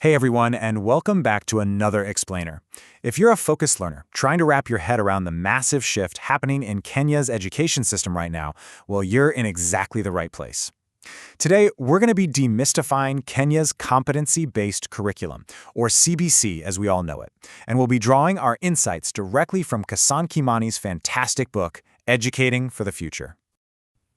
Hey everyone, and welcome back to another explainer. If you're a focused learner trying to wrap your head around the massive shift happening in Kenya's education system right now, well, you're in exactly the right place. Today, we're going to be demystifying Kenya's competency-based curriculum, or CBC as we all know it, and we'll be drawing our insights directly from Kasan Kimani's fantastic book, Educating for the Future.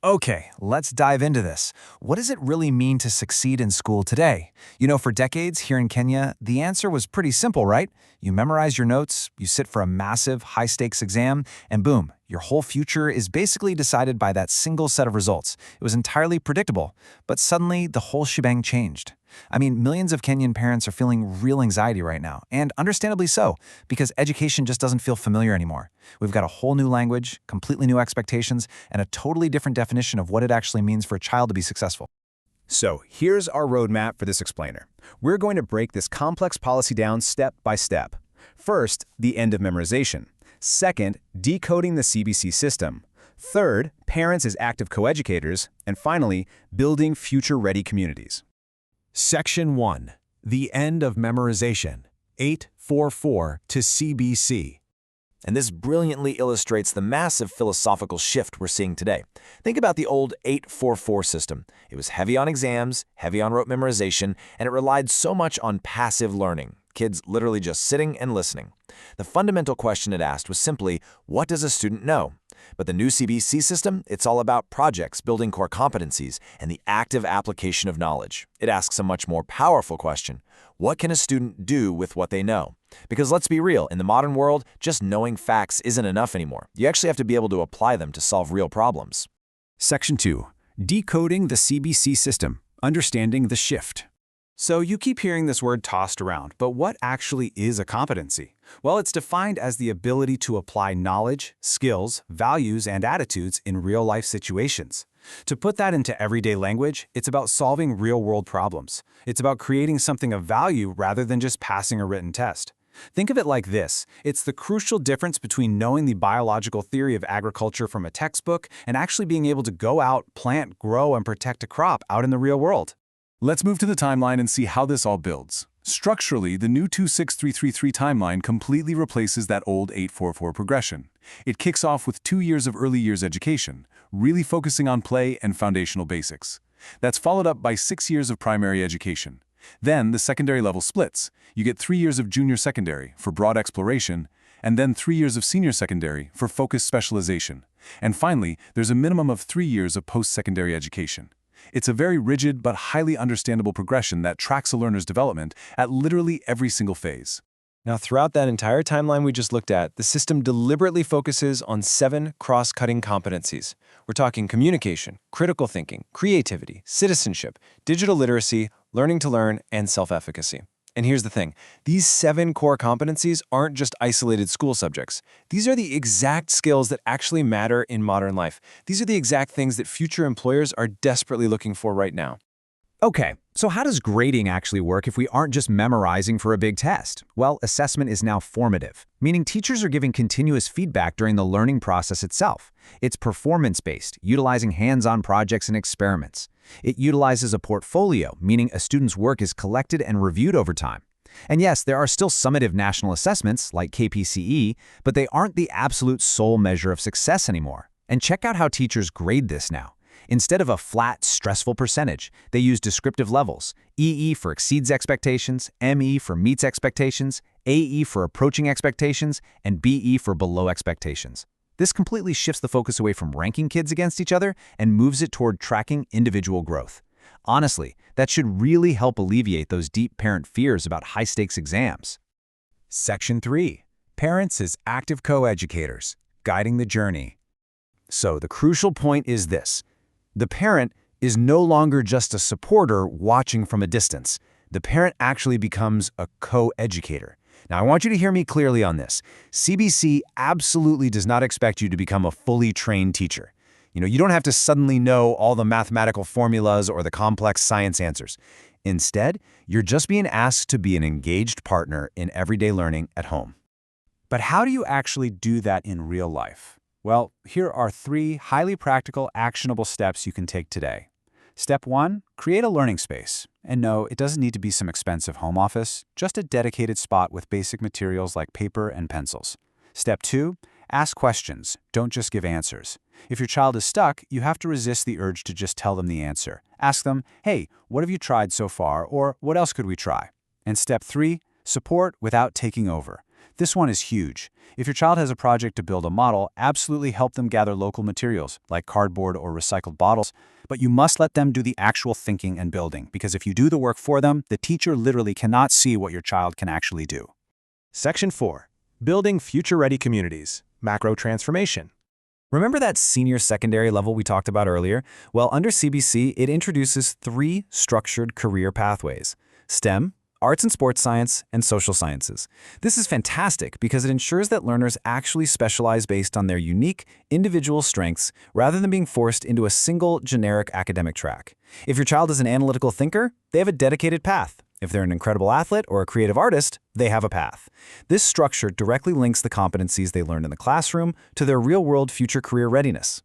Okay, let's dive into this. What does it really mean to succeed in school today? For decades here in Kenya, the answer was pretty simple, right? You memorize your notes, you sit for a massive, high-stakes exam, and boom, your whole future is basically decided by that single set of results. It was entirely predictable, but suddenly the whole shebang changed. Millions of Kenyan parents are feeling real anxiety right now, and understandably so, because education just doesn't feel familiar anymore. We've got a whole new language, completely new expectations, and a totally different definition of what it actually means for a child to be successful. So here's our roadmap for this explainer. We're going to break this complex policy down step by step. First, the end of memorization. Second, decoding the CBC system. Third, parents as active coeducators. And finally, building future-ready communities. Section 1. The End of Memorization, 844 to CBC. And this brilliantly illustrates the massive philosophical shift we're seeing today. Think about the old 844 system. It was heavy on exams, heavy on rote memorization, and it relied so much on passive learning, kids literally just sitting and listening. The fundamental question it asked was simply, what does a student know? But the new CBC system, it's all about projects, building core competencies, and the active application of knowledge. It asks a much more powerful question. What can a student do with what they know? Because let's be real, in the modern world, just knowing facts isn't enough anymore. You actually have to be able to apply them to solve real problems. Section 2. Decoding the CBC system, understanding the shift. So you keep hearing this word tossed around, but what actually is a competency? Well, it's defined as the ability to apply knowledge, skills, values, and attitudes in real-life situations. To put that into everyday language, it's about solving real-world problems. It's about creating something of value rather than just passing a written test. Think of it like this. It's the crucial difference between knowing the biological theory of agriculture from a textbook and actually being able to go out, plant, grow, and protect a crop out in the real world. Let's move to the timeline and see how this all builds. Structurally, the new 26333 timeline completely replaces that old 844 progression. It kicks off with 2 years of early years education, really focusing on play and foundational basics. That's followed up by 6 years of primary education. Then the secondary level splits. You get 3 years of junior secondary for broad exploration, and then 3 years of senior secondary for focused specialization. And finally, there's a minimum of 3 years of post-secondary education. It's a very rigid but highly understandable progression that tracks a learner's development at literally every single phase. Now, throughout that entire timeline we just looked at, the system deliberately focuses on 7 cross-cutting competencies. We're talking communication, critical thinking, creativity, citizenship, digital literacy, learning to learn, and self-efficacy. And here's the thing, these 7 core competencies aren't just isolated school subjects. These are the exact skills that actually matter in modern life. These are the exact things that future employers are desperately looking for right now. Okay, so how does grading actually work if we aren't just memorizing for a big test? Well, assessment is now formative, meaning teachers are giving continuous feedback during the learning process itself. It's performance-based, utilizing hands-on projects and experiments. It utilizes a portfolio, meaning a student's work is collected and reviewed over time. And yes, there are still summative national assessments, like KPCE, but they aren't the absolute sole measure of success anymore. And check out how teachers grade this now. Instead of a flat, stressful percentage, they use descriptive levels, EE for exceeds expectations, ME for meets expectations, AE for approaching expectations, and BE for below expectations. This completely shifts the focus away from ranking kids against each other and moves it toward tracking individual growth. Honestly, that should really help alleviate those deep parent fears about high-stakes exams. Section 3. Parents as active coeducators, guiding the journey. So the crucial point is this. The parent is no longer just a supporter watching from a distance. The parent actually becomes a co-educator. Now, I want you to hear me clearly on this. CBC absolutely does not expect you to become a fully trained teacher. You don't have to suddenly know all the mathematical formulas or the complex science answers. Instead, you're just being asked to be an engaged partner in everyday learning at home. But how do you actually do that in real life? Well, here are 3 highly practical, actionable steps you can take today. Step 1. Create a learning space. And no, it doesn't need to be some expensive home office, just a dedicated spot with basic materials like paper and pencils. Step 2. Ask questions, don't just give answers. If your child is stuck, you have to resist the urge to just tell them the answer. Ask them, hey, what have you tried so far, or what else could we try? And step 3. Support without taking over. This one is huge. If your child has a project to build a model, absolutely help them gather local materials, like cardboard or recycled bottles, but you must let them do the actual thinking and building, because if you do the work for them, the teacher literally cannot see what your child can actually do. Section 4. Building future-ready communities. Macro transformation. Remember that senior secondary level we talked about earlier? Well, under CBC, it introduces 3 structured career pathways: STEM, Arts and Sports Science, and Social Sciences. This is fantastic because it ensures that learners actually specialize based on their unique, individual strengths rather than being forced into a single, generic academic track. If your child is an analytical thinker, they have a dedicated path. If they're an incredible athlete or a creative artist, they have a path. This structure directly links the competencies they learned in the classroom to their real-world future career readiness.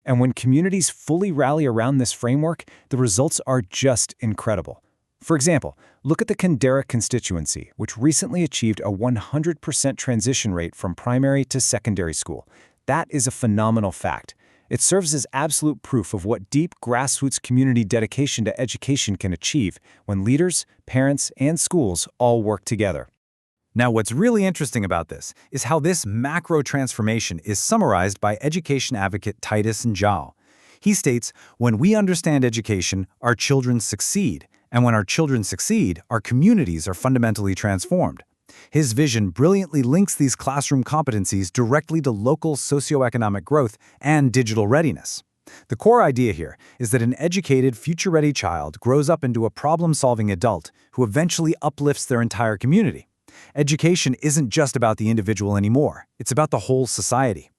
And when communities fully rally around this framework, the results are just incredible. For example, look at the Kandera constituency, which recently achieved a 100% transition rate from primary to secondary school. That is a phenomenal fact. It serves as absolute proof of what deep grassroots community dedication to education can achieve when leaders, parents, and schools all work together. Now, what's really interesting about this is how this macro transformation is summarized by education advocate Titus Njau. He states, "When we understand education, our children succeed. And when our children succeed, our communities are fundamentally transformed." His vision brilliantly links these classroom competencies directly to local socioeconomic growth and digital readiness. The core idea here is that an educated, future-ready child grows up into a problem-solving adult who eventually uplifts their entire community. Education isn't just about the individual anymore. It's about the whole society.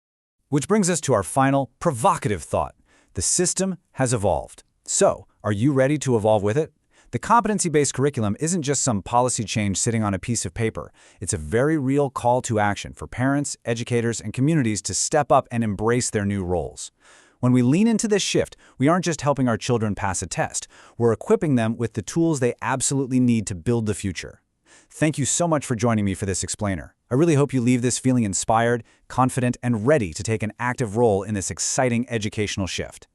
Which brings us to our final, provocative thought. The system has evolved. So, are you ready to evolve with it? The competency-based curriculum isn't just some policy change sitting on a piece of paper. It's a very real call to action for parents, educators, and communities to step up and embrace their new roles. When we lean into this shift, we aren't just helping our children pass a test. We're equipping them with the tools they absolutely need to build the future. Thank you so much for joining me for this explainer. I really hope you leave this feeling inspired, confident, and ready to take an active role in this exciting educational shift.